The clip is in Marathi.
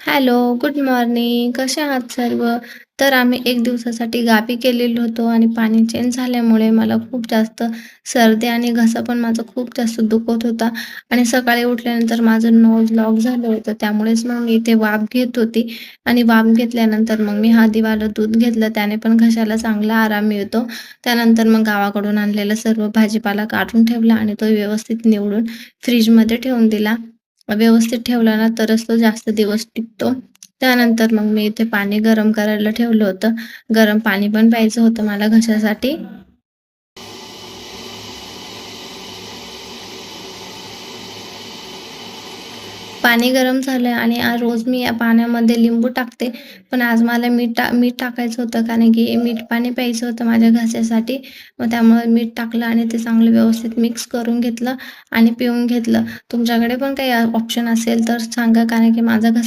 Hello, good morning. कसे आहात सर्व? तर आम्ही 1 दिवसासाठी गावी गेलेलो होतो आणि पाणी चेंज झाल्यामुळे मला खूप जास्त सर्दी आणि घसा पण माझा खूप जास्त दुखत होता आणि सकाळी उठल्यानंतर माझं नोज ब्लॉक झालं होतं. त्यामुळेच मग मी इथे वाफ घेत होती आणि वाफ घेतल्यानंतर मग मी हळदीवालं दूध घेतलं. त्याने पण घशाला चांगला आराम मिळतो. त्यानंतर मग गावाकडून आणलेला सर्व भाजीपाला काढून ठेवला आणि तो व्यवस्थित निवडून फ्रिजमध्ये ठेवून दिला. व्यवस्थित ठेवला ना तरच तो जास्त दिवस टिकतो. त्यानंतर मग मी इथे पाणी गरम करायला ठेवलं होतं. गरम पाणी पण प्यायचं होतं मला घशासाठी. पाणी गरम झालं आणि रोज मी या पाण्यामध्ये लिंबू टाकते. पण आज मला मीठ टाकायचं होतं कारण की मीठ पाणी प्यायचं होतं माझ्या घशासाठी. मग त्यामुळे मीठ टाकलं आणि ते चांगलं व्यवस्थित मिक्स करून घेतलं आणि पिऊन घेतलं. तुमच्याकडे पण काही ऑप्शन असेल तर सांगा कारण की माझा घसा